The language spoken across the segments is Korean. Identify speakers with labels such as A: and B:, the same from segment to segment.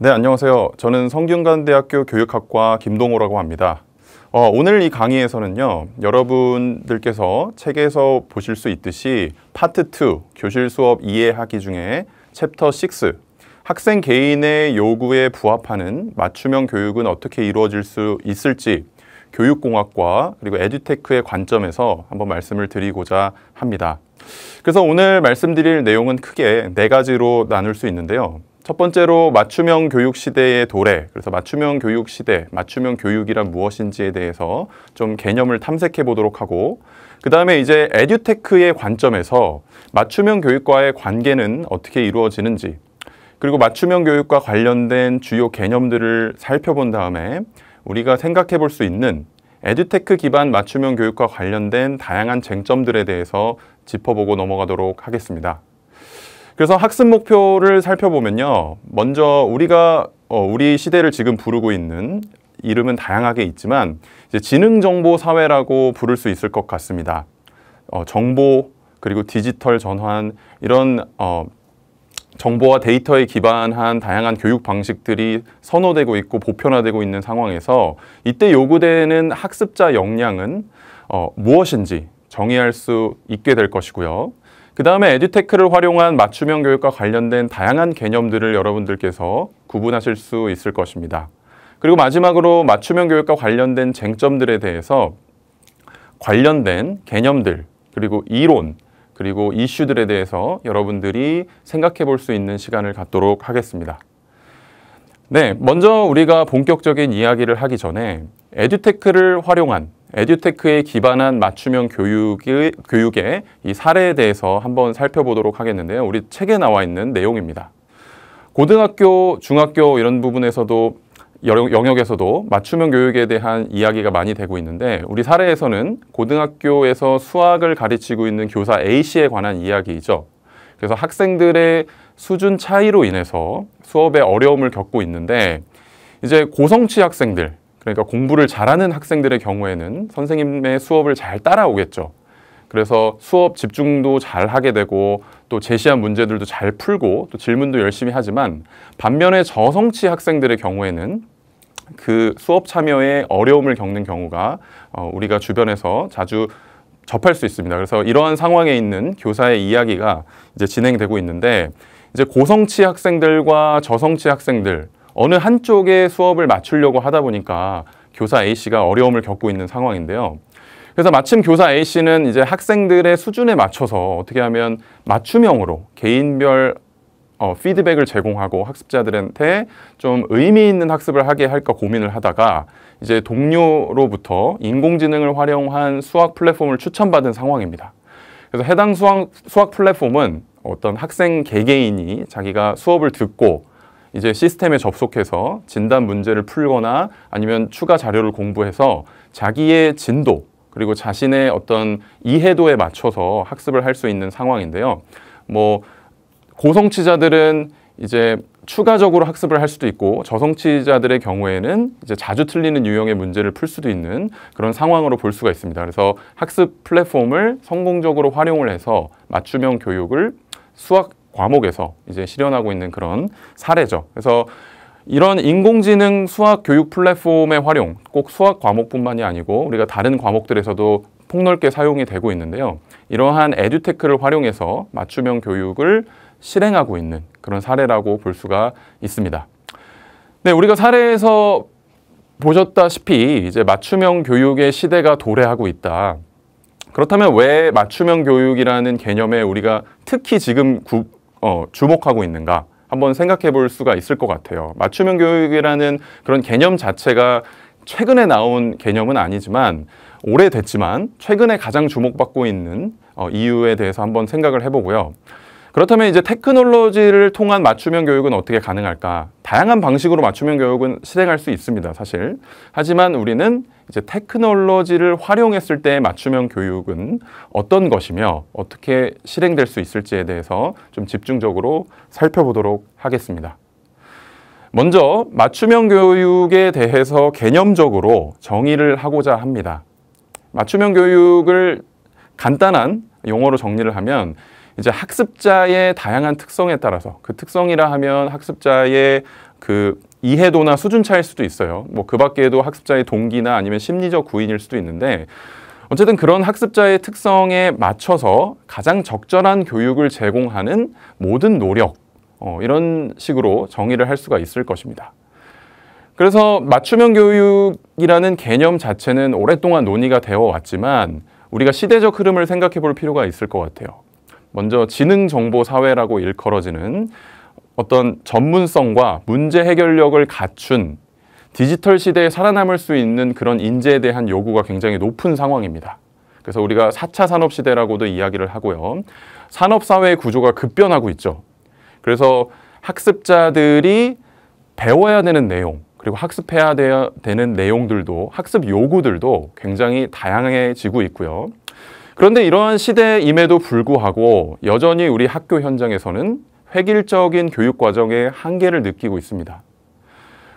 A: 네, 안녕하세요. 저는 성균관대학교 교육학과 김동호라고 합니다. 오늘 이 강의에서는요, 여러분들께서 책에서 보실 수 있듯이 파트 2, 교실 수업 이해하기 중에 챕터 6, 학생 개인의 요구에 부합하는 맞춤형 교육은 어떻게 이루어질 수 있을지 교육공학과 그리고 에듀테크의 관점에서 한번 말씀을 드리고자 합니다. 그래서 오늘 말씀드릴 내용은 크게 4가지로 나눌 수 있는데요. 첫 번째로 맞춤형 교육 시대의 도래, 그래서 맞춤형 교육 시대, 맞춤형 교육이란 무엇인지에 대해서 좀 개념을 탐색해 보도록 하고, 그 다음에 이제 에듀테크의 관점에서 맞춤형 교육과의 관계는 어떻게 이루어지는지, 그리고 맞춤형 교육과 관련된 주요 개념들을 살펴본 다음에 우리가 생각해 볼 수 있는 에듀테크 기반 맞춤형 교육과 관련된 다양한 쟁점들에 대해서 짚어보고 넘어가도록 하겠습니다. 그래서 학습 목표를 살펴보면요. 먼저 우리가 우리 시대를 지금 부르고 있는 이름은 다양하게 있지만 이제 지능정보 사회라고 부를 수 있을 것 같습니다. 정보 그리고 디지털 전환 이런 정보와 데이터에 기반한 다양한 교육 방식들이 선호되고 있고 보편화되고 있는 상황에서 이때 요구되는 학습자 역량은 무엇인지 정의할 수 있게 될 것이고요. 그 다음에 에듀테크를 활용한 맞춤형 교육과 관련된 다양한 개념들을 여러분들께서 구분하실 수 있을 것입니다. 그리고 마지막으로 맞춤형 교육과 관련된 쟁점들에 대해서 관련된 개념들, 그리고 이론, 그리고 이슈들에 대해서 여러분들이 생각해 볼 수 있는 시간을 갖도록 하겠습니다. 네, 먼저 우리가 본격적인 이야기를 하기 전에 에듀테크를 활용한 에듀테크에 기반한 맞춤형 교육의 이 사례에 대해서 한번 살펴보도록 하겠는데요. 우리 책에 나와 있는 내용입니다. 고등학교, 중학교 이런 부분에서도 영역에서도 맞춤형 교육에 대한 이야기가 많이 되고 있는데 우리 사례에서는 고등학교에서 수학을 가르치고 있는 교사 A씨에 관한 이야기이죠. 그래서 학생들의 수준 차이로 인해서 수업에 어려움을 겪고 있는데 이제 고성취 학생들, 그러니까 공부를 잘하는 학생들의 경우에는 선생님의 수업을 잘 따라오겠죠. 그래서 수업 집중도 잘 하게 되고 또 제시한 문제들도 잘 풀고 또 질문도 열심히 하지만 반면에 저성취 학생들의 경우에는 그 수업 참여에 어려움을 겪는 경우가 우리가 주변에서 자주 접할 수 있습니다. 그래서 이러한 상황에 있는 교사의 이야기가 이제 진행되고 있는데 이제 고성취 학생들과 저성취 학생들 어느 한쪽에 수업을 맞추려고 하다 보니까 교사 A씨가 어려움을 겪고 있는 상황인데요. 그래서 마침 교사 A씨는 이제 학생들의 수준에 맞춰서 어떻게 하면 맞춤형으로 개인별 피드백을 제공하고 학습자들한테 좀 의미 있는 학습을 하게 할까 고민을 하다가 이제 동료로부터 인공지능을 활용한 수학 플랫폼을 추천받은 상황입니다. 그래서 해당 수학 플랫폼은 어떤 학생 개개인이 자기가 수업을 듣고 이제 시스템에 접속해서 진단 문제를 풀거나 아니면 추가 자료를 공부해서 자기의 진도 그리고 자신의 어떤 이해도에 맞춰서 학습을 할 수 있는 상황인데요. 뭐 고성취자들은 이제 추가적으로 학습을 할 수도 있고 저성취자들의 경우에는 이제 자주 틀리는 유형의 문제를 풀 수도 있는 그런 상황으로 볼 수가 있습니다. 그래서 학습 플랫폼을 성공적으로 활용을 해서 맞춤형 교육을 수학 과목에서 이제 실현하고 있는 그런 사례죠. 그래서 이런 인공지능 수학 교육 플랫폼의 활용, 꼭 수학 과목뿐만이 아니고 우리가 다른 과목들에서도 폭넓게 사용이 되고 있는데요. 이러한 에듀테크를 활용해서 맞춤형 교육을 실행하고 있는 그런 사례라고 볼 수가 있습니다. 네, 우리가 사례에서 보셨다시피 이제 맞춤형 교육의 시대가 도래하고 있다. 그렇다면 왜 맞춤형 교육이라는 개념에 우리가 특히 지금 주목하고 있는가 한번 생각해 볼 수가 있을 것 같아요. 맞춤형 교육이라는 그런 개념 자체가 최근에 나온 개념은 아니지만 오래됐지만 최근에 가장 주목받고 있는 이유에 대해서 한번 생각을 해보고요. 그렇다면 이제 테크놀로지를 통한 맞춤형 교육은 어떻게 가능할까? 다양한 방식으로 맞춤형 교육은 실행할 수 있습니다, 사실. 하지만 우리는 이제 테크놀로지를 활용했을 때의 맞춤형 교육은 어떤 것이며 어떻게 실행될 수 있을지에 대해서 좀 집중적으로 살펴보도록 하겠습니다. 먼저 맞춤형 교육에 대해서 개념적으로 정의를 하고자 합니다. 맞춤형 교육을 간단한 용어로 정리를 하면 이제 학습자의 다양한 특성에 따라서 그 특성이라 하면 학습자의 그 이해도나 수준 차일 수도 있어요. 뭐 그 밖에도 학습자의 동기나 아니면 심리적 구인일 수도 있는데 어쨌든 그런 학습자의 특성에 맞춰서 가장 적절한 교육을 제공하는 모든 노력, 이런 식으로 정의를 할 수가 있을 것입니다. 그래서 맞춤형 교육이라는 개념 자체는 오랫동안 논의가 되어 왔지만 우리가 시대적 흐름을 생각해 볼 필요가 있을 것 같아요. 먼저 지능정보사회라고 일컬어지는 어떤 전문성과 문제 해결력을 갖춘 디지털 시대에 살아남을 수 있는 그런 인재에 대한 요구가 굉장히 높은 상황입니다. 그래서 우리가 4차 산업시대라고도 이야기를 하고요. 산업사회의 구조가 급변하고 있죠. 그래서 학습자들이 배워야 되는 내용, 그리고 학습해야 되는 내용들도, 학습 요구들도 굉장히 다양해지고 있고요. 그런데 이러한 시대임에도 불구하고 여전히 우리 학교 현장에서는 획일적인 교육 과정의 한계를 느끼고 있습니다.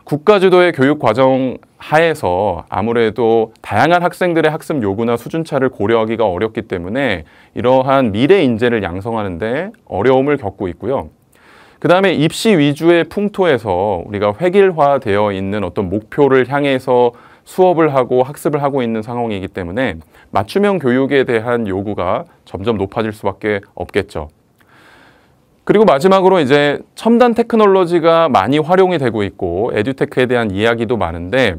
A: 국가 주도의 교육 과정 하에서 아무래도 다양한 학생들의 학습 요구나 수준차를 고려하기가 어렵기 때문에 이러한 미래 인재를 양성하는 데 어려움을 겪고 있고요. 그 다음에 입시 위주의 풍토에서 우리가 획일화되어 있는 어떤 목표를 향해서 수업을 하고 학습을 하고 있는 상황이기 때문에 맞춤형 교육에 대한 요구가 점점 높아질 수밖에 없겠죠. 그리고 마지막으로 이제 첨단 테크놀로지가 많이 활용이 되고 있고 에듀테크에 대한 이야기도 많은데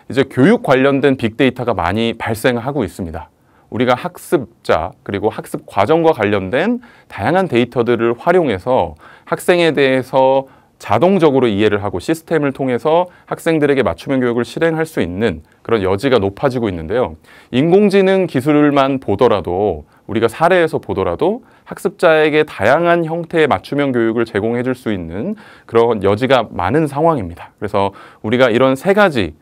A: 이제 교육 관련된 빅데이터가 많이 발생하고 있습니다. 우리가 학습자 그리고 학습 과정과 관련된 다양한 데이터들을 활용해서 학생에 대해서 자동적으로 이해를 하고 시스템을 통해서 학생들에게 맞춤형 교육을 실행할 수 있는 그런 여지가 높아지고 있는데요. 인공지능 기술만 보더라도 우리가 사례에서 보더라도 학습자에게 다양한 형태의 맞춤형 교육을 제공해 줄 수 있는 그런 여지가 많은 상황입니다. 그래서 우리가 이런 세 가지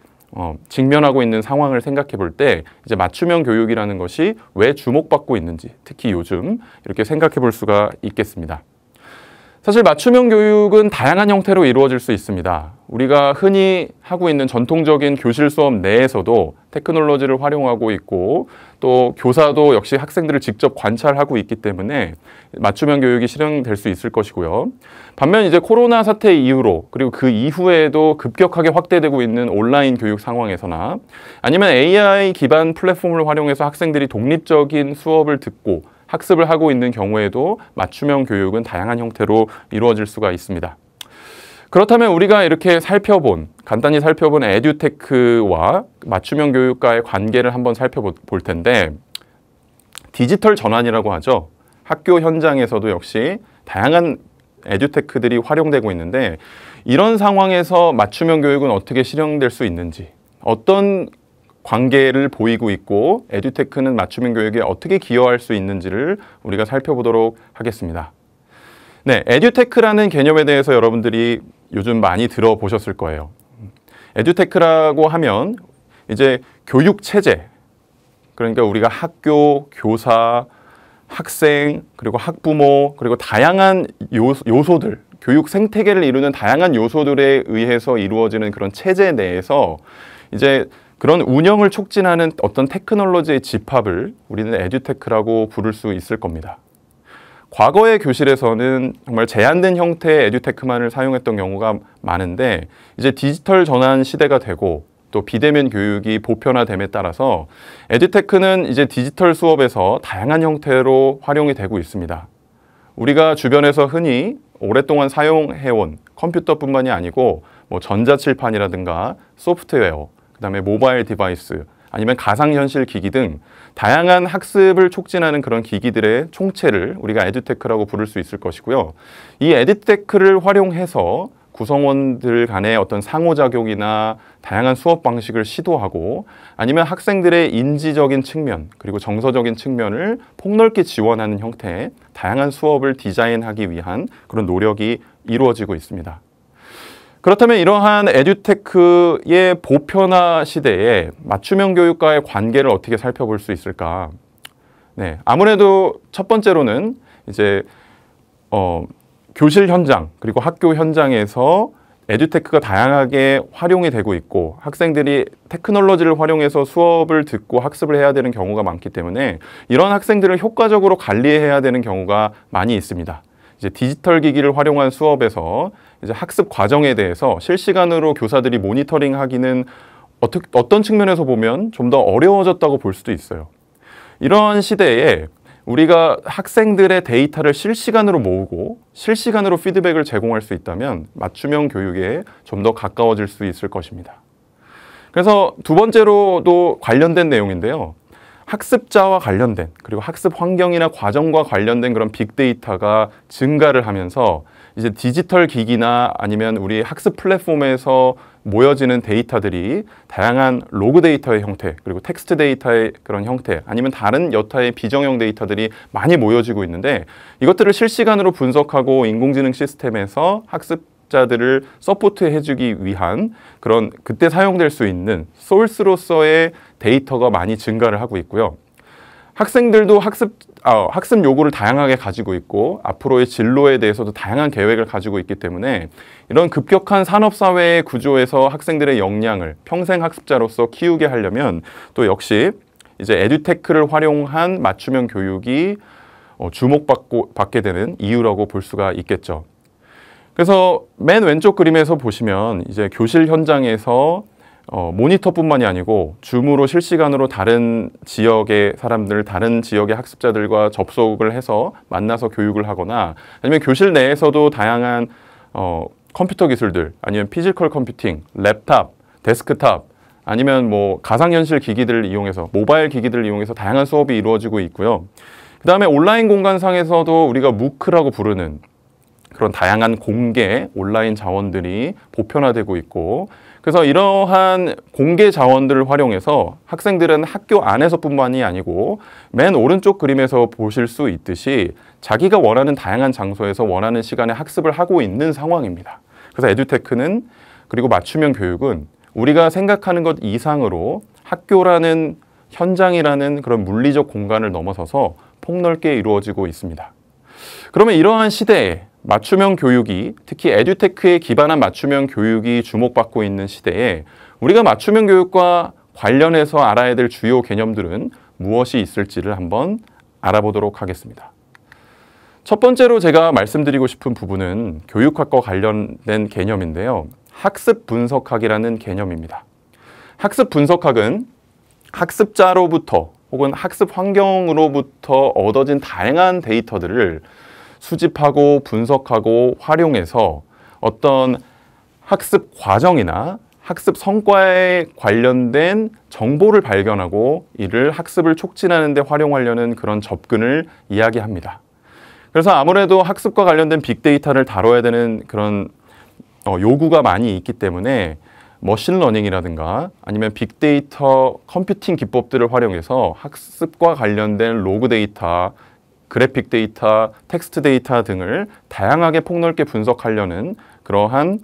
A: 직면하고 있는 상황을 생각해 볼 때 이제 맞춤형 교육이라는 것이 왜 주목받고 있는지 특히 요즘 이렇게 생각해 볼 수가 있겠습니다. 사실 맞춤형 교육은 다양한 형태로 이루어질 수 있습니다. 우리가 흔히 하고 있는 전통적인 교실 수업 내에서도 테크놀로지를 활용하고 있고 또 교사도 역시 학생들을 직접 관찰하고 있기 때문에 맞춤형 교육이 실행될 수 있을 것이고요. 반면 이제 코로나 사태 이후로 그리고 그 이후에도 급격하게 확대되고 있는 온라인 교육 상황에서나 아니면 AI 기반 플랫폼을 활용해서 학생들이 독립적인 수업을 듣고 학습을 하고 있는 경우에도 맞춤형 교육은 다양한 형태로 이루어질 수가 있습니다. 그렇다면 우리가 이렇게 간단히 살펴본 에듀테크와 맞춤형 교육과의 관계를 한번 살펴볼 텐데 디지털 전환이라고 하죠. 학교 현장에서도 역시 다양한 에듀테크들이 활용되고 있는데 이런 상황에서 맞춤형 교육은 어떻게 실행될 수 있는지 어떤 관계를 보이고 있고 에듀테크는 맞춤형 교육에 어떻게 기여할 수 있는지를 우리가 살펴보도록 하겠습니다. 네, 에듀테크라는 개념에 대해서 여러분들이 요즘 많이 들어보셨을 거예요. 에듀테크라고 하면 이제 교육 체제, 그러니까 우리가 학교, 교사, 학생, 그리고 학부모, 그리고 다양한 요소들, 교육 생태계를 이루는 다양한 요소들에 의해서 이루어지는 그런 체제 내에서 이제 그런 운영을 촉진하는 어떤 테크놀로지의 집합을 우리는 에듀테크라고 부를 수 있을 겁니다. 과거의 교실에서는 정말 제한된 형태의 에듀테크만을 사용했던 경우가 많은데 이제 디지털 전환 시대가 되고 또 비대면 교육이 보편화됨에 따라서 에듀테크는 이제 디지털 수업에서 다양한 형태로 활용이 되고 있습니다. 우리가 주변에서 흔히 오랫동안 사용해온 컴퓨터뿐만이 아니고 뭐 전자칠판이라든가 소프트웨어, 그다음에 모바일 디바이스, 아니면 가상현실 기기 등 다양한 학습을 촉진하는 그런 기기들의 총체를 우리가 에듀테크라고 부를 수 있을 것이고요. 이 에듀테크를 활용해서 구성원들 간의 어떤 상호작용이나 다양한 수업 방식을 시도하고 아니면 학생들의 인지적인 측면 그리고 정서적인 측면을 폭넓게 지원하는 형태의 다양한 수업을 디자인하기 위한 그런 노력이 이루어지고 있습니다. 그렇다면 이러한 에듀테크의 보편화 시대에 맞춤형 교육과의 관계를 어떻게 살펴볼 수 있을까? 네, 아무래도 첫 번째로는 이제 교실 현장 그리고 학교 현장에서 에듀테크가 다양하게 활용이 되고 있고 학생들이 테크놀로지를 활용해서 수업을 듣고 학습을 해야 되는 경우가 많기 때문에 이런 학생들을 효과적으로 관리해야 되는 경우가 많이 있습니다. 이제 디지털 기기를 활용한 수업에서 이제 학습 과정에 대해서 실시간으로 교사들이 모니터링하기는 어떤 측면에서 보면 좀 더 어려워졌다고 볼 수도 있어요. 이런 시대에 우리가 학생들의 데이터를 실시간으로 모으고 실시간으로 피드백을 제공할 수 있다면 맞춤형 교육에 좀 더 가까워질 수 있을 것입니다. 그래서 두 번째로도 관련된 내용인데요. 학습자와 관련된 그리고 학습 환경이나 과정과 관련된 그런 빅데이터가 증가를 하면서 이제 디지털 기기나 아니면 우리 학습 플랫폼에서 모여지는 데이터들이 다양한 로그 데이터의 형태 그리고 텍스트 데이터의 그런 형태 아니면 다른 여타의 비정형 데이터들이 많이 모여지고 있는데 이것들을 실시간으로 분석하고 인공지능 시스템에서 학습자들을 서포트해주기 위한 그런 그때 사용될 수 있는 소스로서의 데이터가 많이 증가를 하고 있고요. 학생들도 학습 요구를 다양하게 가지고 있고 앞으로의 진로에 대해서도 다양한 계획을 가지고 있기 때문에 이런 급격한 산업사회의 구조에서 학생들의 역량을 평생 학습자로서 키우게 하려면 또 역시 이제 에듀테크를 활용한 맞춤형 교육이 주목받게 되는 이유라고 볼 수가 있겠죠. 그래서 맨 왼쪽 그림에서 보시면 이제 교실 현장에서 모니터뿐만이 아니고 줌으로 실시간으로 다른 지역의 사람들, 다른 지역의 학습자들과 접속을 해서 만나서 교육을 하거나 아니면 교실 내에서도 다양한 컴퓨터 기술들 아니면 피지컬 컴퓨팅, 랩탑, 데스크탑 아니면 뭐 가상현실 기기들을 이용해서 모바일 기기들을 이용해서 다양한 수업이 이루어지고 있고요. 그 다음에 온라인 공간상에서도 우리가 무크라고 부르는 그런 다양한 공개 온라인 자원들이 보편화되고 있고 그래서 이러한 공개 자원들을 활용해서 학생들은 학교 안에서뿐만이 아니고 맨 오른쪽 그림에서 보실 수 있듯이 자기가 원하는 다양한 장소에서 원하는 시간에 학습을 하고 있는 상황입니다. 그래서 에듀테크는 그리고 맞춤형 교육은 우리가 생각하는 것 이상으로 학교라는 현장이라는 그런 물리적 공간을 넘어서서 폭넓게 이루어지고 있습니다. 그러면 이러한 시대에 맞춤형 교육이 특히 에듀테크에 기반한 맞춤형 교육이 주목받고 있는 시대에 우리가 맞춤형 교육과 관련해서 알아야 될 주요 개념들은 무엇이 있을지를 한번 알아보도록 하겠습니다. 첫 번째로 제가 말씀드리고 싶은 부분은 교육학과 관련된 개념인데요. 학습 분석학이라는 개념입니다. 학습 분석학은 학습자로부터 혹은 학습 환경으로부터 얻어진 다양한 데이터들을 수집하고 분석하고 활용해서 어떤 학습 과정이나 학습 성과에 관련된 정보를 발견하고 이를 학습을 촉진하는 데 활용하려는 그런 접근을 이야기합니다. 그래서 아무래도 학습과 관련된 빅데이터를 다뤄야 되는 그런 요구가 많이 있기 때문에 머신러닝이라든가 아니면 빅데이터 컴퓨팅 기법들을 활용해서 학습과 관련된 로그 데이터 그래픽 데이터, 텍스트 데이터 등을 다양하게 폭넓게 분석하려는 그러한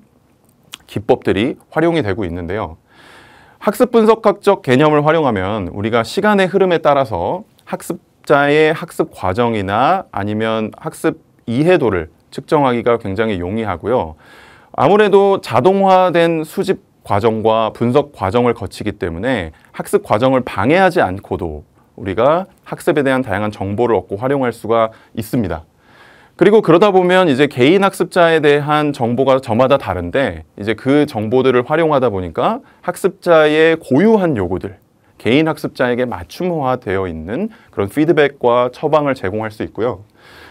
A: 기법들이 활용이 되고 있는데요. 학습 분석학적 개념을 활용하면 우리가 시간의 흐름에 따라서 학습자의 학습 과정이나 아니면 학습 이해도를 측정하기가 굉장히 용이하고요. 아무래도 자동화된 수집 과정과 분석 과정을 거치기 때문에 학습 과정을 방해하지 않고도 우리가 학습에 대한 다양한 정보를 얻고 활용할 수가 있습니다. 그리고 그러다 보면 이제 개인 학습자에 대한 정보가 저마다 다른데 이제 그 정보들을 활용하다 보니까 학습자의 고유한 요구들, 개인 학습자에게 맞춤화되어 있는 그런 피드백과 처방을 제공할 수 있고요.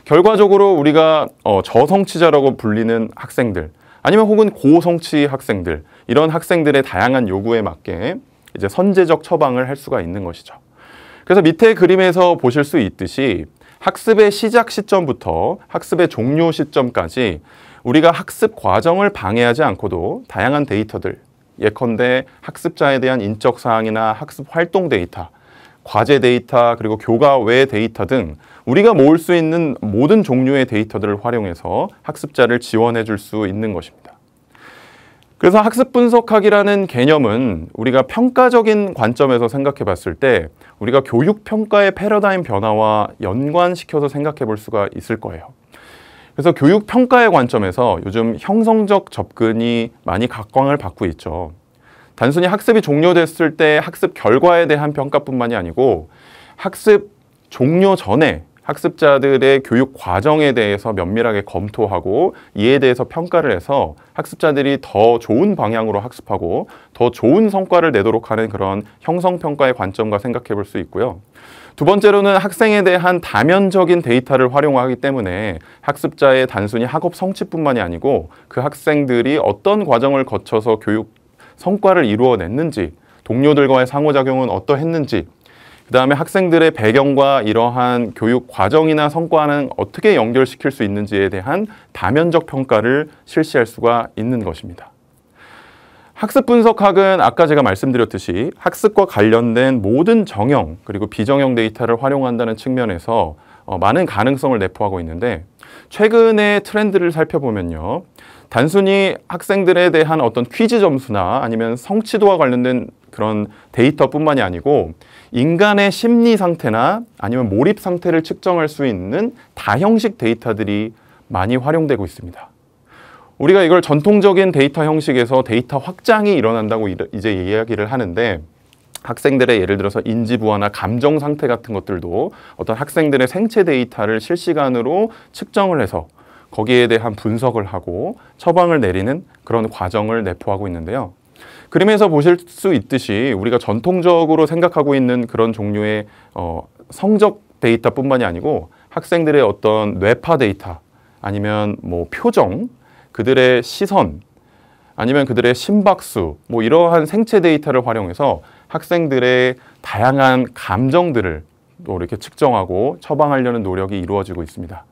A: 결과적으로 우리가 저성취자라고 불리는 학생들 아니면 혹은 고성취 학생들 이런 학생들의 다양한 요구에 맞게 이제 선제적 처방을 할 수가 있는 것이죠. 그래서 밑에 그림에서 보실 수 있듯이 학습의 시작 시점부터 학습의 종료 시점까지 우리가 학습 과정을 방해하지 않고도 다양한 데이터들, 예컨대 학습자에 대한 인적 사항이나 학습 활동 데이터, 과제 데이터, 그리고 교과 외 데이터 등 우리가 모을 수 있는 모든 종류의 데이터들을 활용해서 학습자를 지원해 줄 수 있는 것입니다. 그래서 학습 분석학이라는 개념은 우리가 평가적인 관점에서 생각해 봤을 때 우리가 교육 평가의 패러다임 변화와 연관시켜서 생각해 볼 수가 있을 거예요. 그래서 교육 평가의 관점에서 요즘 형성적 접근이 많이 각광을 받고 있죠. 단순히 학습이 종료됐을 때 학습 결과에 대한 평가뿐만이 아니고 학습 종료 전에 학습자들의 교육 과정에 대해서 면밀하게 검토하고 이에 대해서 평가를 해서 학습자들이 더 좋은 방향으로 학습하고 더 좋은 성과를 내도록 하는 그런 형성평가의 관점과 생각해 볼 수 있고요. 두 번째로는 학생에 대한 다면적인 데이터를 활용하기 때문에 학습자의 단순히 학업 성취뿐만이 아니고 그 학생들이 어떤 과정을 거쳐서 교육 성과를 이루어냈는지, 동료들과의 상호작용은 어떠했는지, 그 다음에 학생들의 배경과 이러한 교육 과정이나 성과는 어떻게 연결시킬 수 있는지에 대한 다면적 평가를 실시할 수가 있는 것입니다. 학습 분석학은 아까 제가 말씀드렸듯이 학습과 관련된 모든 정형 그리고 비정형 데이터를 활용한다는 측면에서 많은 가능성을 내포하고 있는데, 최근의 트렌드를 살펴보면요, 단순히 학생들에 대한 어떤 퀴즈 점수나 아니면 성취도와 관련된 그런 데이터뿐만이 아니고 인간의 심리 상태나 아니면 몰입 상태를 측정할 수 있는 다형식 데이터들이 많이 활용되고 있습니다. 우리가 이걸 전통적인 데이터 형식에서 데이터 확장이 일어난다고 이제 이야기를 하는데, 학생들의 예를 들어서 인지 부하나 감정 상태 같은 것들도 어떤 학생들의 생체 데이터를 실시간으로 측정을 해서 거기에 대한 분석을 하고 처방을 내리는 그런 과정을 내포하고 있는데요. 그림에서 보실 수 있듯이 우리가 전통적으로 생각하고 있는 그런 종류의 성적 데이터뿐만이 아니고 학생들의 어떤 뇌파 데이터, 아니면 뭐 표정, 그들의 시선, 아니면 그들의 심박수, 뭐 이러한 생체 데이터를 활용해서 학생들의 다양한 감정들을 또 이렇게 측정하고 처방하려는 노력이 이루어지고 있습니다.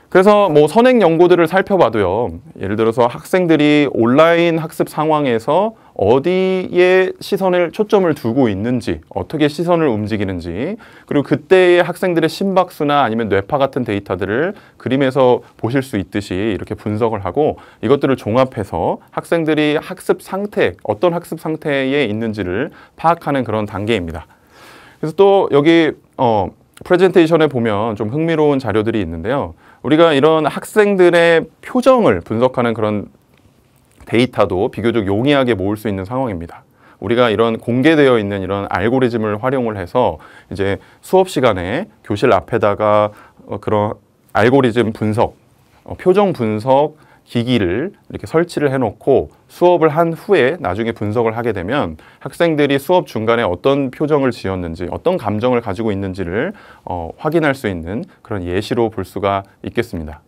A: 그래서 뭐 선행 연구들을 살펴봐도요, 예를 들어서 학생들이 온라인 학습 상황에서 어디에 시선을 초점을 두고 있는지, 어떻게 시선을 움직이는지, 그리고 그때의 학생들의 심박수나 아니면 뇌파 같은 데이터들을 그림에서 보실 수 있듯이 이렇게 분석을 하고 이것들을 종합해서 학생들이 학습 상태, 어떤 학습 상태에 있는지를 파악하는 그런 단계입니다. 그래서 또 여기 프레젠테이션에 보면 좀 흥미로운 자료들이 있는데요. 우리가 이런 학생들의 표정을 분석하는 그런 데이터도 비교적 용이하게 모을 수 있는 상황입니다. 우리가 이런 공개되어 있는 이런 알고리즘을 활용을 해서 이제 수업 시간에 교실 앞에다가 그런 알고리즘 분석, 표정 분석 기기를 이렇게 설치를 해놓고 수업을 한 후에 나중에 분석을 하게 되면 학생들이 수업 중간에 어떤 표정을 지었는지, 어떤 감정을 가지고 있는지를 확인할 수 있는 그런 예시로 볼 수가 있겠습니다.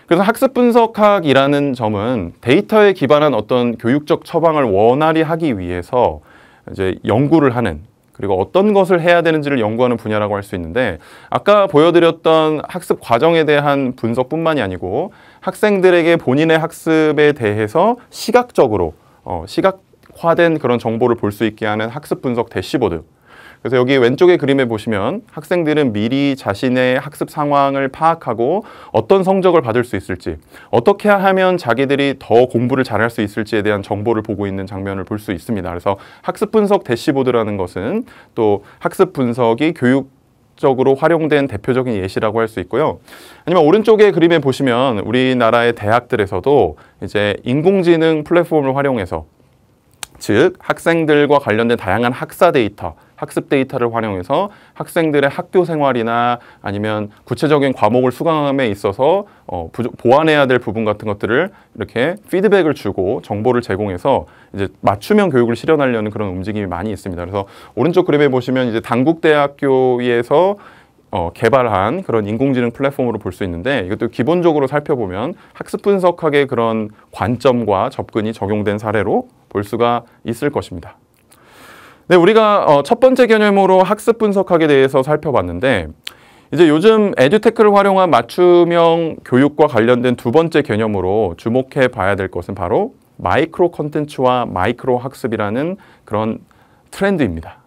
A: 그래서 학습 분석학이라는 점은 데이터에 기반한 어떤 교육적 처방을 원활히 하기 위해서 이제 연구를 하는, 그리고 어떤 것을 해야 되는지를 연구하는 분야라고 할 수 있는데, 아까 보여드렸던 학습 과정에 대한 분석뿐만이 아니고 학생들에게 본인의 학습에 대해서 시각적으로 시각화된 그런 정보를 볼 수 있게 하는 학습 분석 대시보드. 그래서 여기 왼쪽의 그림에 보시면 학생들은 미리 자신의 학습 상황을 파악하고 어떤 성적을 받을 수 있을지, 어떻게 하면 자기들이 더 공부를 잘할 수 있을지에 대한 정보를 보고 있는 장면을 볼 수 있습니다. 그래서 학습 분석 대시보드라는 것은 또 학습 분석이 교육적으로 활용된 대표적인 예시라고 할 수 있고요. 아니면 오른쪽의 그림에 보시면 우리나라의 대학들에서도 이제 인공지능 플랫폼을 활용해서, 즉 학생들과 관련된 다양한 학사 데이터, 학습 데이터를 활용해서 학생들의 학교 생활이나 아니면 구체적인 과목을 수강함에 있어서 보완해야 될 부분 같은 것들을 이렇게 피드백을 주고 정보를 제공해서 이제 맞춤형 교육을 실현하려는 그런 움직임이 많이 있습니다. 그래서 오른쪽 그림에 보시면 이제 단국대학교에서 개발한 그런 인공지능 플랫폼으로 볼 수 있는데, 이것도 기본적으로 살펴보면 학습 분석학의 그런 관점과 접근이 적용된 사례로 볼 수가 있을 것입니다. 네, 우리가 첫 번째 개념으로 학습 분석학에 대해서 살펴봤는데, 이제 요즘 에듀테크를 활용한 맞춤형 교육과 관련된 두 번째 개념으로 주목해 봐야 될 것은 바로 마이크로 컨텐츠와 마이크로 학습이라는 그런 트렌드입니다.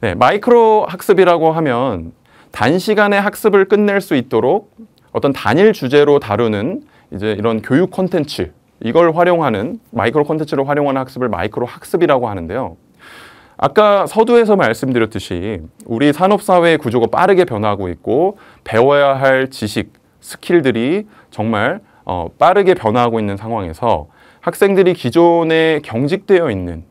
A: 네, 마이크로 학습이라고 하면 단시간에 학습을 끝낼 수 있도록 어떤 단일 주제로 다루는 이제 이런 교육 콘텐츠, 이걸 활용하는, 마이크로 콘텐츠를 활용하는 학습을 마이크로 학습이라고 하는데요. 아까 서두에서 말씀드렸듯이 우리 산업사회의 구조가 빠르게 변화하고 있고 배워야 할 지식, 스킬들이 정말 빠르게 변화하고 있는 상황에서 학생들이 기존에 경직되어 있는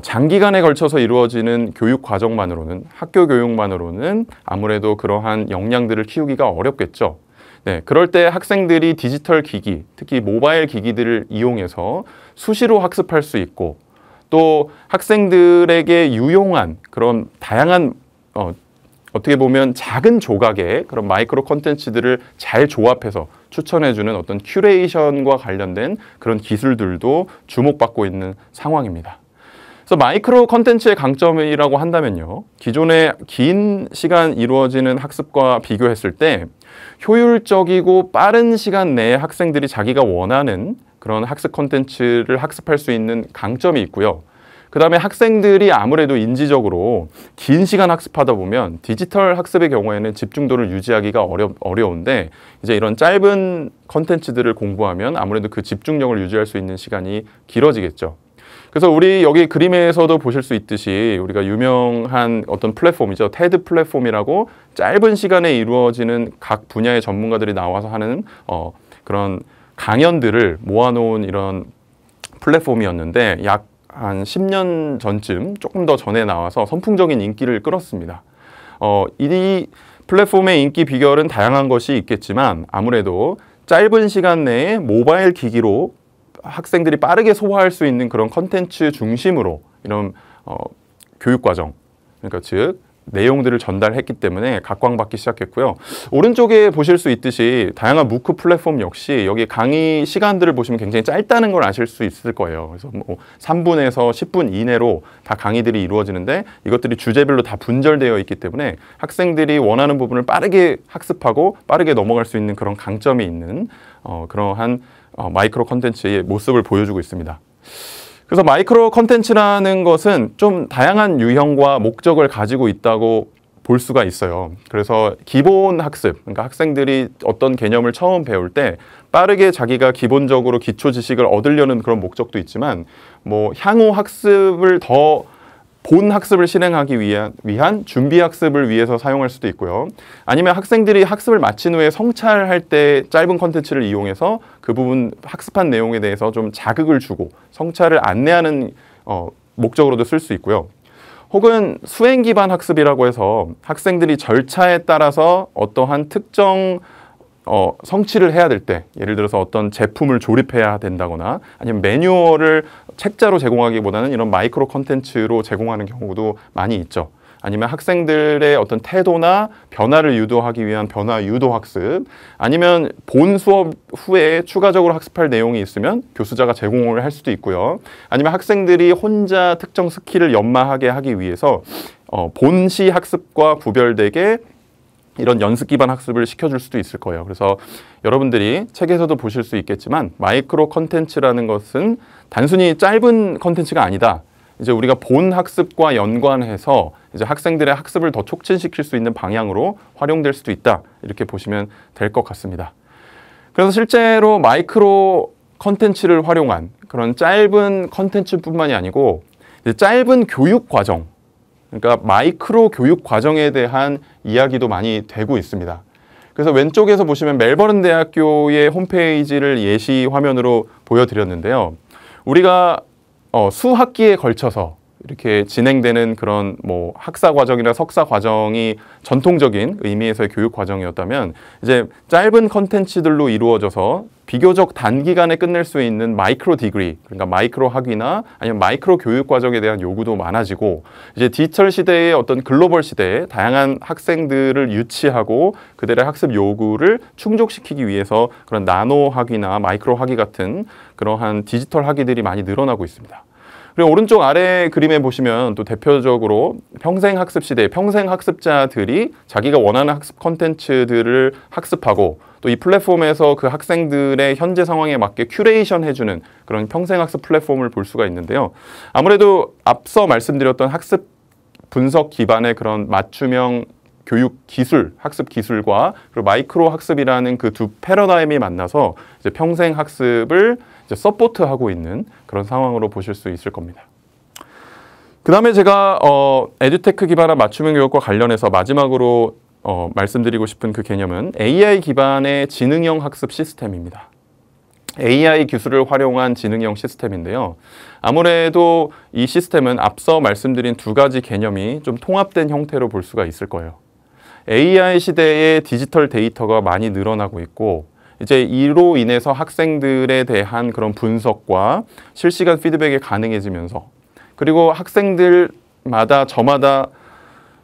A: 장기간에 걸쳐서 이루어지는 교육 과정만으로는, 학교 교육만으로는 아무래도 그러한 역량들을 키우기가 어렵겠죠. 네, 그럴 때 학생들이 디지털 기기, 특히 모바일 기기들을 이용해서 수시로 학습할 수 있고, 또 학생들에게 유용한 그런 다양한 어떻게 보면 작은 조각의 그런 마이크로 콘텐츠들을 잘 조합해서 추천해주는 어떤 큐레이션과 관련된 그런 기술들도 주목받고 있는 상황입니다. 그래서 마이크로 콘텐츠의 강점이라고 한다면요, 기존의 긴 시간 이루어지는 학습과 비교했을 때 효율적이고 빠른 시간 내에 학생들이 자기가 원하는 그런 학습 콘텐츠를 학습할 수 있는 강점이 있고요. 그 다음에 학생들이 아무래도 인지적으로 긴 시간 학습하다 보면 디지털 학습의 경우에는 집중도를 유지하기가 어려운데, 이제 이런 짧은 콘텐츠들을 공부하면 아무래도 그 집중력을 유지할 수 있는 시간이 길어지겠죠. 그래서 우리 여기 그림에서도 보실 수 있듯이 우리가 유명한 어떤 플랫폼이죠. 테드 플랫폼이라고 짧은 시간에 이루어지는 각 분야의 전문가들이 나와서 하는 그런 강연들을 모아놓은 이런 플랫폼이었는데, 약 한 10년 전쯤, 조금 더 전에 나와서 선풍적인 인기를 끌었습니다. 이 플랫폼의 인기 비결은 다양한 것이 있겠지만 아무래도 짧은 시간 내에 모바일 기기로 학생들이 빠르게 소화할 수 있는 그런 컨텐츠 중심으로 이런 교육과정, 그러니까 즉 내용들을 전달했기 때문에 각광받기 시작했고요. 오른쪽에 보실 수 있듯이 다양한 무크 플랫폼 역시 여기 강의 시간들을 보시면 굉장히 짧다는 걸 아실 수 있을 거예요. 그래서 뭐 3분에서 10분 이내로 다 강의들이 이루어지는데, 이것들이 주제별로 다 분절되어 있기 때문에 학생들이 원하는 부분을 빠르게 학습하고 빠르게 넘어갈 수 있는 그런 강점이 있는 그러한 마이크로 콘텐츠의 모습을 보여주고 있습니다. 그래서 마이크로 콘텐츠라는 것은 좀 다양한 유형과 목적을 가지고 있다고 볼 수가 있어요. 그래서 기본 학습, 그러니까 학생들이 어떤 개념을 처음 배울 때 빠르게 자기가 기본적으로 기초 지식을 얻으려는 그런 목적도 있지만, 뭐 향후 학습을 더 본 학습을 실행하기 위한 준비 학습을 위해서 사용할 수도 있고요. 아니면 학생들이 학습을 마친 후에 성찰할 때 짧은 콘텐츠를 이용해서 그 부분 학습한 내용에 대해서 좀 자극을 주고 성찰을 안내하는 목적으로도 쓸 수 있고요. 혹은 수행 기반 학습이라고 해서 학생들이 절차에 따라서 어떠한 특정 성취를 해야 될 때, 예를 들어서 어떤 제품을 조립해야 된다거나 아니면 매뉴얼을 책자로 제공하기보다는 이런 마이크로 콘텐츠로 제공하는 경우도 많이 있죠. 아니면 학생들의 어떤 태도나 변화를 유도하기 위한 변화 유도 학습, 아니면 본 수업 후에 추가적으로 학습할 내용이 있으면 교수자가 제공을 할 수도 있고요. 아니면 학생들이 혼자 특정 스킬을 연마하게 하기 위해서 본시 학습과 구별되게 이런 연습 기반 학습을 시켜줄 수도 있을 거예요. 그래서 여러분들이 책에서도 보실 수 있겠지만 마이크로 컨텐츠라는 것은 단순히 짧은 컨텐츠가 아니다. 이제 우리가 본 학습과 연관해서 이제 학생들의 학습을 더 촉진시킬 수 있는 방향으로 활용될 수도 있다. 이렇게 보시면 될 것 같습니다. 그래서 실제로 마이크로 컨텐츠를 활용한 그런 짧은 컨텐츠뿐만이 아니고 이제 짧은 교육 과정, 그러니까 마이크로 교육 과정에 대한 이야기도 많이 되고 있습니다. 그래서 왼쪽에서 보시면 멜버른 대학교의 홈페이지를 예시 화면으로 보여드렸는데요. 우리가 수학기에 걸쳐서 이렇게 진행되는 그런 뭐 학사 과정이나 석사 과정이 전통적인 의미에서의 교육 과정이었다면, 이제 짧은 컨텐츠들로 이루어져서 비교적 단기간에 끝낼 수 있는 마이크로 디그리, 그러니까 마이크로 학위나 아니면 마이크로 교육 과정에 대한 요구도 많아지고, 이제 디지털 시대의 어떤 글로벌 시대에 다양한 학생들을 유치하고 그들의 학습 요구를 충족시키기 위해서 그런 나노 학위나 마이크로 학위 같은 그러한 디지털 학위들이 많이 늘어나고 있습니다. 그리고 오른쪽 아래 그림에 보시면 또 대표적으로 평생 학습 시대의 평생 학습자들이 자기가 원하는 학습 콘텐츠들을 학습하고 또 이 플랫폼에서 그 학생들의 현재 상황에 맞게 큐레이션 해주는 그런 평생 학습 플랫폼을 볼 수가 있는데요. 아무래도 앞서 말씀드렸던 학습 분석 기반의 그런 맞춤형 교육 기술, 학습 기술과 그리고 마이크로 학습이라는 그 두 패러다임이 만나서 이제 평생 학습을 이제 서포트하고 있는 그런 상황으로 보실 수 있을 겁니다. 그 다음에 제가 에듀테크 기반한 맞춤형 교육과 관련해서 마지막으로 말씀드리고 싶은 그 개념은 AI 기반의 지능형 학습 시스템입니다. AI 기술을 활용한 지능형 시스템인데요. 아무래도 이 시스템은 앞서 말씀드린 두 가지 개념이 좀 통합된 형태로 볼 수가 있을 거예요. AI 시대에 디지털 데이터가 많이 늘어나고 있고 이제 이로 인해서 학생들에 대한 그런 분석과 실시간 피드백이 가능해지면서 그리고 학생들마다 저마다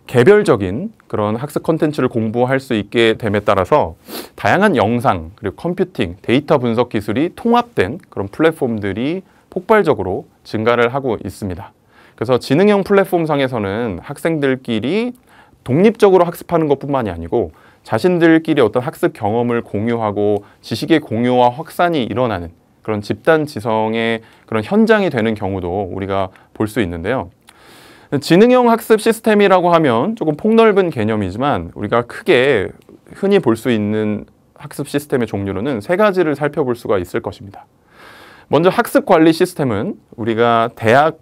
A: 개별적인 그런 학습 콘텐츠를 공부할 수 있게 됨에 따라서 다양한 영상 그리고 컴퓨팅, 데이터 분석 기술이 통합된 그런 플랫폼들이 폭발적으로 증가를 하고 있습니다. 그래서 지능형 플랫폼 상에서는 학생들끼리 독립적으로 학습하는 것뿐만이 아니고 자신들끼리 어떤 학습 경험을 공유하고 지식의 공유와 확산이 일어나는 그런 집단 지성의 그런 현장이 되는 경우도 우리가 볼 수 있는데요. 지능형 학습 시스템이라고 하면 조금 폭넓은 개념이지만 우리가 크게 흔히 볼 수 있는 학습 시스템의 종류로는 세 가지를 살펴볼 수가 있을 것입니다. 먼저 학습 관리 시스템은 우리가 대학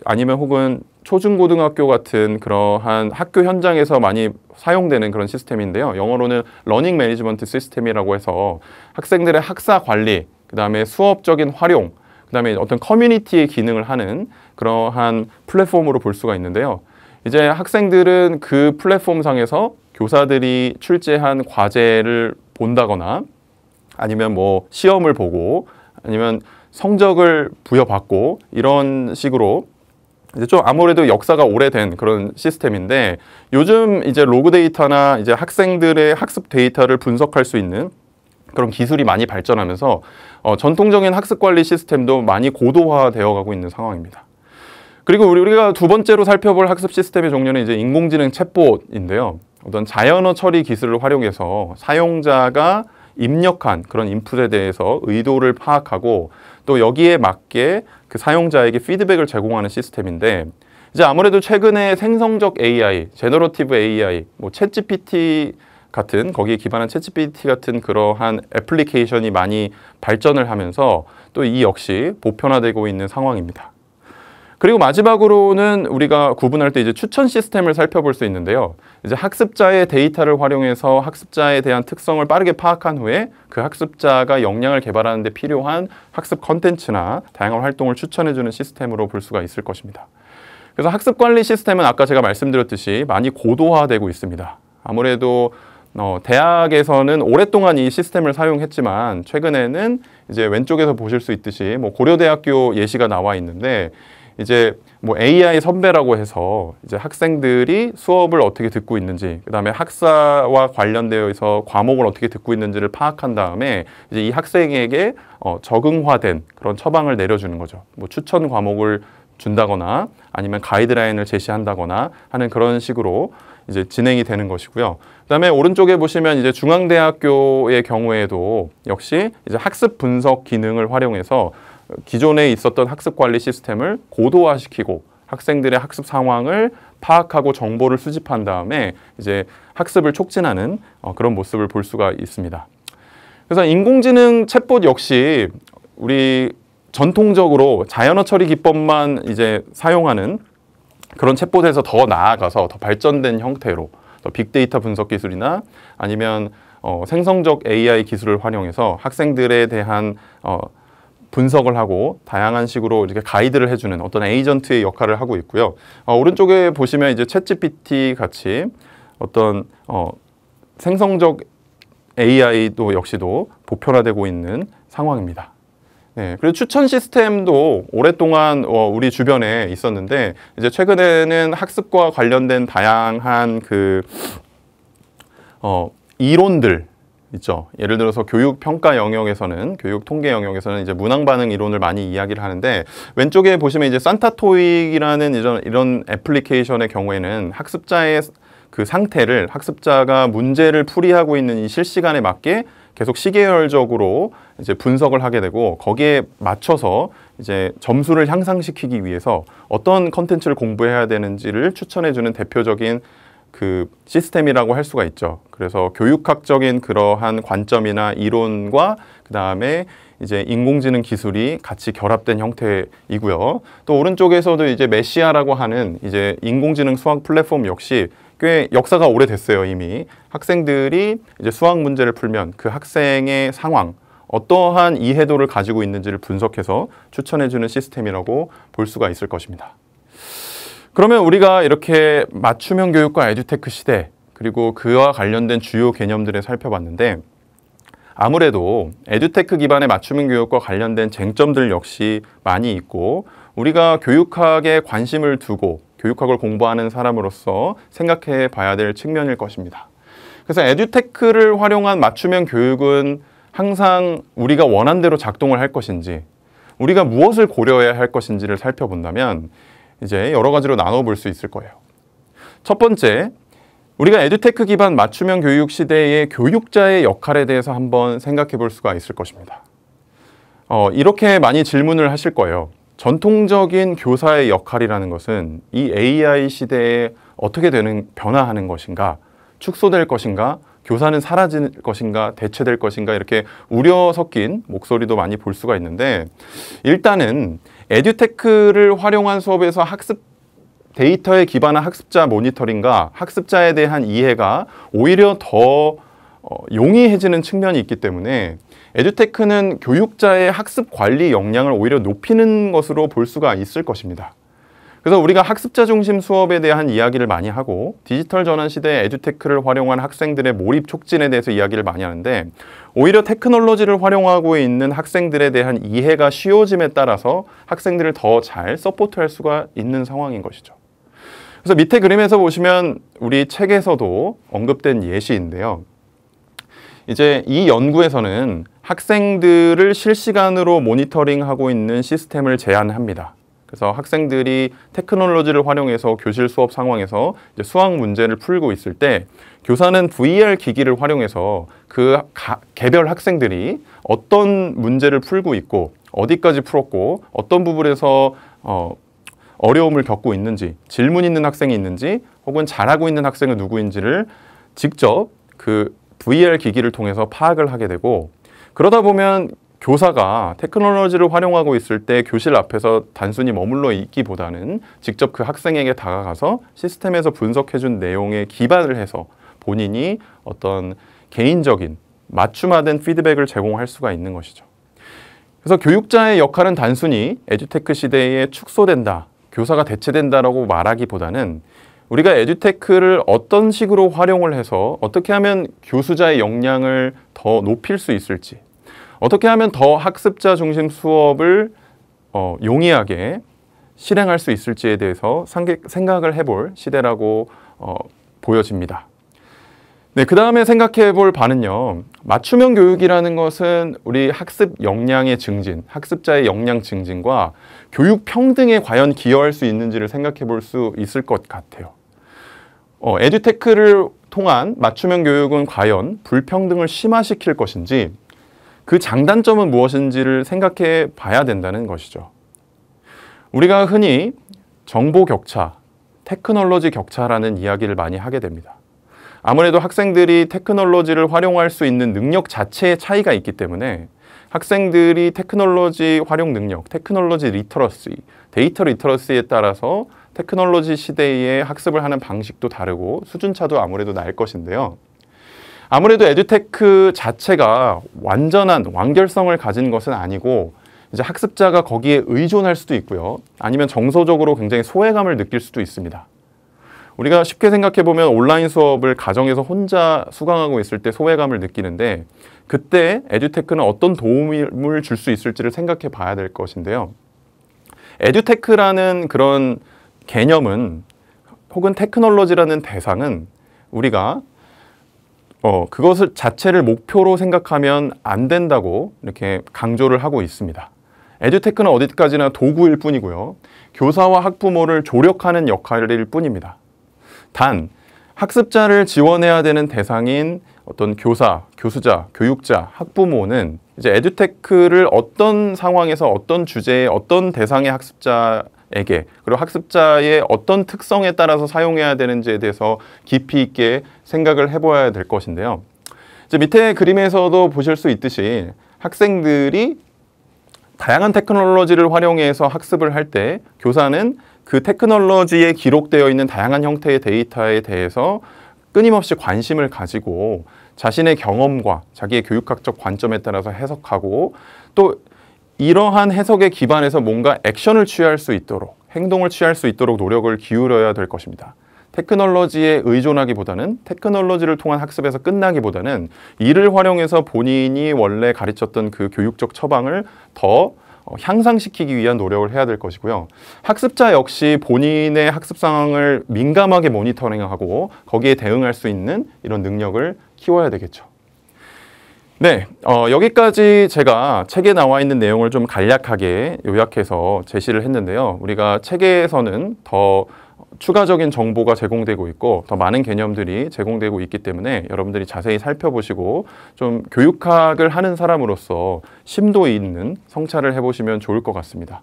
A: 아니면 혹은 초중고등학교 같은 그러한 학교 현장에서 많이 사용되는 그런 시스템인데요. 영어로는 러닝 매니지먼트 시스템이라고 해서 학생들의 학사 관리, 그 다음에 수업적인 활용, 그 다음에 어떤 커뮤니티의 기능을 하는 그러한 플랫폼으로 볼 수가 있는데요. 이제 학생들은 그 플랫폼 상에서 교사들이 출제한 과제를 본다거나 아니면 뭐 시험을 보고 아니면 성적을 부여받고 이런 식으로 이제 좀 아무래도 역사가 오래된 그런 시스템인데 요즘 이제 로그 데이터나 이제 학생들의 학습 데이터를 분석할 수 있는 그런 기술이 많이 발전하면서 전통적인 학습 관리 시스템도 많이 고도화되어 가고 있는 상황입니다. 그리고 우리가 두 번째로 살펴볼 학습 시스템의 종류는 이제 인공지능 챗봇인데요. 어떤 자연어 처리 기술을 활용해서 사용자가 입력한 그런 인풋에 대해서 의도를 파악하고 또 여기에 맞게 그 사용자에게 피드백을 제공하는 시스템인데 이제 아무래도 최근에 생성적 AI, 제너러티브 AI, 뭐 챗GPT 같은 거기에 기반한 챗GPT 같은 그러한 애플리케이션이 많이 발전을 하면서 또 이 역시 보편화되고 있는 상황입니다. 그리고 마지막으로는 우리가 구분할 때 이제 추천 시스템을 살펴볼 수 있는데요. 이제 학습자의 데이터를 활용해서 학습자에 대한 특성을 빠르게 파악한 후에 그 학습자가 역량을 개발하는 데 필요한 학습 컨텐츠나 다양한 활동을 추천해주는 시스템으로 볼 수가 있을 것입니다. 그래서 학습 관리 시스템은 아까 제가 말씀드렸듯이 많이 고도화되고 있습니다. 아무래도 대학에서는 오랫동안 이 시스템을 사용했지만 최근에는 이제 왼쪽에서 보실 수 있듯이 뭐 고려대학교 예시가 나와 있는데 이제 뭐 AI 선배라고 해서 이제 학생들이 수업을 어떻게 듣고 있는지, 그다음에 학사와 관련되어서 과목을 어떻게 듣고 있는지를 파악한 다음에 이제 이 학생에게 적응화된 그런 처방을 내려주는 거죠. 뭐 추천 과목을 준다거나 아니면 가이드라인을 제시한다거나 하는 그런 식으로 이제 진행이 되는 것이고요. 그다음에 오른쪽에 보시면 이제 중앙대학교의 경우에도 역시 이제 학습 분석 기능을 활용해서 기존에 있었던 학습 관리 시스템을 고도화시키고 학생들의 학습 상황을 파악하고 정보를 수집한 다음에 이제 학습을 촉진하는 그런 모습을 볼 수가 있습니다. 그래서 인공지능 챗봇 역시 우리 전통적으로 자연어 처리 기법만 이제 사용하는 그런 챗봇에서 더 나아가서 더 발전된 형태로 더 빅데이터 분석 기술이나 아니면 생성적 AI 기술을 활용해서 학생들에 대한 분석을 하고 다양한 식으로 이렇게 가이드를 해주는 어떤 에이전트의 역할을 하고 있고요. 오른쪽에 보시면 이제 챗GPT 같이 어떤 생성적 AI도 역시도 보편화되고 있는 상황입니다. 네, 그리고 추천 시스템도 오랫동안 우리 주변에 있었는데 이제 최근에는 학습과 관련된 다양한 그 이론들 있죠. 예를 들어서 교육 평가 영역에서는 교육 통계 영역에서는 이제 문항 반응 이론을 많이 이야기를 하는데 왼쪽에 보시면 이제 산타토익이라는 이런 애플리케이션의 경우에는 학습자의 그 상태를 학습자가 문제를 풀이하고 있는 이 실시간에 맞게 계속 시계열적으로 이제 분석을 하게 되고 거기에 맞춰서 이제 점수를 향상시키기 위해서 어떤 컨텐츠를 공부해야 되는지를 추천해주는 대표적인 그 시스템이라고 할 수가 있죠. 그래서 교육학적인 그러한 관점이나 이론과 그 다음에 이제 인공지능 기술이 같이 결합된 형태이고요. 또 오른쪽에서도 이제 메시아라고 하는 이제 인공지능 수학 플랫폼 역시 꽤 역사가 오래됐어요. 이미 학생들이 이제 수학 문제를 풀면 그 학생의 상황, 어떠한 이해도를 가지고 있는지를 분석해서 추천해주는 시스템이라고 볼 수가 있을 것입니다. 그러면 우리가 이렇게 맞춤형 교육과 에듀테크 시대, 그리고 그와 관련된 주요 개념들을 살펴봤는데, 아무래도 에듀테크 기반의 맞춤형 교육과 관련된 쟁점들 역시 많이 있고, 우리가 교육학에 관심을 두고 교육학을 공부하는 사람으로서 생각해 봐야 될 측면일 것입니다. 그래서 에듀테크를 활용한 맞춤형 교육은 항상 우리가 원한 대로 작동을 할 것인지, 우리가 무엇을 고려해야 할 것인지를 살펴본다면 이제 여러 가지로 나눠볼 수 있을 거예요. 첫 번째, 우리가 에듀테크 기반 맞춤형 교육 시대의 교육자의 역할에 대해서 한번 생각해 볼 수가 있을 것입니다. 이렇게 많이 질문을 하실 거예요. 전통적인 교사의 역할이라는 것은 이 AI 시대에 어떻게 변화하는 것인가, 축소될 것인가, 교사는 사라질 것인가, 대체될 것인가, 이렇게 우려 섞인 목소리도 많이 볼 수가 있는데, 일단은 에듀테크를 활용한 수업에서 데이터에 기반한 학습자 모니터링과 학습자에 대한 이해가 오히려 더 용이해지는 측면이 있기 때문에 에듀테크는 교육자의 학습 관리 역량을 오히려 높이는 것으로 볼 수가 있을 것입니다. 그래서 우리가 학습자 중심 수업에 대한 이야기를 많이 하고, 디지털 전환 시대에 에듀테크를 활용한 학생들의 몰입 촉진에 대해서 이야기를 많이 하는데, 오히려 테크놀로지를 활용하고 있는 학생들에 대한 이해가 쉬워짐에 따라서 학생들을 더 잘 서포트할 수가 있는 상황인 것이죠. 그래서 밑에 그림에서 보시면 우리 책에서도 언급된 예시인데요. 이제 이 연구에서는 학생들을 실시간으로 모니터링하고 있는 시스템을 제안합니다. 그래서 학생들이 테크놀로지를 활용해서 교실 수업 상황에서 이제 수학 문제를 풀고 있을 때, 교사는 VR 기기를 활용해서 그 개별 학생들이 어떤 문제를 풀고 있고 어디까지 풀었고 어떤 부분에서 어려움을 겪고 있는지, 질문 있는 학생이 있는지, 혹은 잘하고 있는 학생은 누구인지를 직접 그 VR 기기를 통해서 파악을 하게 되고, 그러다 보면 교사가 테크놀로지를 활용하고 있을 때 교실 앞에서 단순히 머물러 있기보다는 직접 그 학생에게 다가가서 시스템에서 분석해준 내용에 기반을 해서 본인이 어떤 개인적인 맞춤화된 피드백을 제공할 수가 있는 것이죠. 그래서 교육자의 역할은 단순히 에듀테크 시대에 축소된다, 교사가 대체된다라고 말하기보다는 우리가 에듀테크를 어떤 식으로 활용을 해서 어떻게 하면 교수자의 역량을 더 높일 수 있을지, 어떻게 하면 더 학습자 중심 수업을 용이하게 실행할 수 있을지에 대해서 생각을 해볼 시대라고 보여집니다. 네, 그 다음에 생각해 볼 바는요, 맞춤형 교육이라는 것은 우리 학습 역량의 증진, 학습자의 역량 증진과 교육 평등에 과연 기여할 수 있는지를 생각해 볼 수 있을 것 같아요. 에듀테크를 통한 맞춤형 교육은 과연 불평등을 심화시킬 것인지, 그 장단점은 무엇인지를 생각해 봐야 된다는 것이죠. 우리가 흔히 정보 격차, 테크놀로지 격차라는 이야기를 많이 하게 됩니다. 아무래도 학생들이 테크놀로지를 활용할 수 있는 능력 자체의 차이가 있기 때문에 학생들이 테크놀로지 활용 능력, 테크놀로지 리터러시, 데이터 리터러시에 따라서 테크놀로지 시대의 학습을 하는 방식도 다르고 수준차도 아무래도 날 것인데요. 아무래도 에듀테크 자체가 완전한 완결성을 가진 것은 아니고, 이제 학습자가 거기에 의존할 수도 있고요. 아니면 정서적으로 굉장히 소외감을 느낄 수도 있습니다. 우리가 쉽게 생각해 보면 온라인 수업을 가정에서 혼자 수강하고 있을 때 소외감을 느끼는데, 그때 에듀테크는 어떤 도움을 줄 수 있을지를 생각해 봐야 될 것인데요. 에듀테크라는 그런 개념은, 혹은 테크놀로지라는 대상은 우리가 그것을 자체를 목표로 생각하면 안 된다고 이렇게 강조를 하고 있습니다. 에듀테크는 어디까지나 도구일 뿐이고요. 교사와 학부모를 조력하는 역할일 뿐입니다. 단, 학습자를 지원해야 되는 대상인 어떤 교사, 교수자, 교육자, 학부모는 이제 에듀테크를 어떤 상황에서 어떤 주제의 어떤 대상의 학습자에게, 그리고 학습자의 어떤 특성에 따라서 사용해야 되는지에 대해서 깊이 있게 생각을 해봐야 될 것인데요. 이제 밑에 그림에서도 보실 수 있듯이 학생들이 다양한 테크놀로지를 활용해서 학습을 할 때 교사는 그 테크놀로지에 기록되어 있는 다양한 형태의 데이터에 대해서 끊임없이 관심을 가지고 자신의 경험과 자기의 교육학적 관점에 따라서 해석하고 또 이러한 해석에 기반해서 뭔가 액션을 취할 수 있도록 행동을 취할 수 있도록 노력을 기울여야 될 것입니다. 테크놀로지에 의존하기보다는 테크놀로지를 통한 학습에서 끝나기보다는 이를 활용해서 본인이 원래 가르쳤던 그 교육적 처방을 더 향상시키기 위한 노력을 해야 될 것이고요. 학습자 역시 본인의 학습 상황을 민감하게 모니터링하고 거기에 대응할 수 있는 이런 능력을 키워야 되겠죠. 네, 여기까지 제가 책에 나와 있는 내용을 좀 간략하게 요약해서 제시를 했는데요. 우리가 책에서는 더 추가적인 정보가 제공되고 있고 더 많은 개념들이 제공되고 있기 때문에 여러분들이 자세히 살펴보시고 좀 교육학을 하는 사람으로서 심도 있는 성찰을 해보시면 좋을 것 같습니다.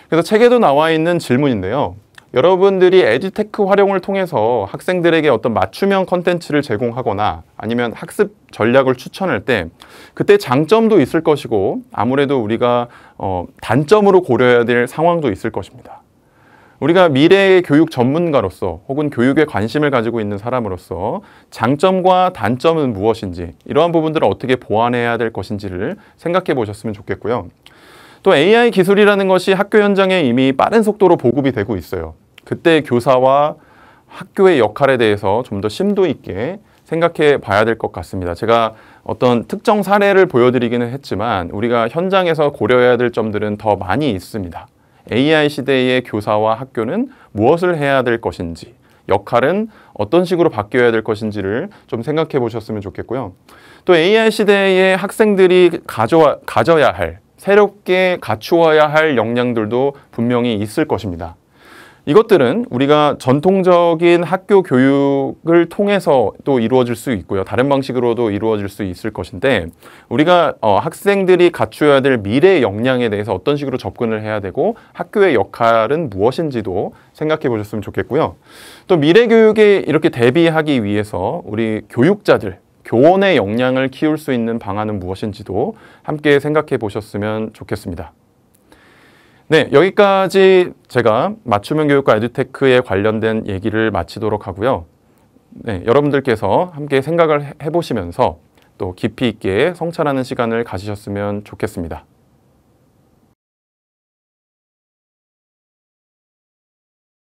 A: 그래서 책에도 나와 있는 질문인데요. 여러분들이 에듀테크 활용을 통해서 학생들에게 어떤 맞춤형 컨텐츠를 제공하거나 아니면 학습 전략을 추천할 때 그때 장점도 있을 것이고 아무래도 우리가 단점으로 고려해야 될 상황도 있을 것입니다. 우리가 미래의 교육 전문가로서 혹은 교육에 관심을 가지고 있는 사람으로서 장점과 단점은 무엇인지 이러한 부분들을 어떻게 보완해야 될 것인지를 생각해 보셨으면 좋겠고요. 또 AI 기술이라는 것이 학교 현장에 이미 빠른 속도로 보급이 되고 있어요. 그때 교사와 학교의 역할에 대해서 좀 더 심도 있게 생각해 봐야 될 것 같습니다. 제가 어떤 특정 사례를 보여드리기는 했지만 우리가 현장에서 고려해야 될 점들은 더 많이 있습니다. AI 시대의 교사와 학교는 무엇을 해야 될 것인지, 역할은 어떤 식으로 바뀌어야 될 것인지를 좀 생각해 보셨으면 좋겠고요. 또 AI 시대의 학생들이 가져야 할, 새롭게 갖추어야 할 역량들도 분명히 있을 것입니다. 이것들은 우리가 전통적인 학교 교육을 통해서 또 이루어질 수 있고요. 다른 방식으로도 이루어질 수 있을 것인데 우리가 학생들이 갖추어야 될 미래 역량에 대해서 어떤 식으로 접근을 해야 되고 학교의 역할은 무엇인지도 생각해 보셨으면 좋겠고요. 또 미래 교육에 이렇게 대비하기 위해서 우리 교육자들, 교원의 역량을 키울 수 있는 방안은 무엇인지도 함께 생각해 보셨으면 좋겠습니다. 네, 여기까지 제가 맞춤형 교육과 에듀테크에 관련된 얘기를 마치도록 하고요. 네, 여러분들께서 함께 생각을 해보시면서 또 깊이 있게 성찰하는 시간을 가지셨으면 좋겠습니다.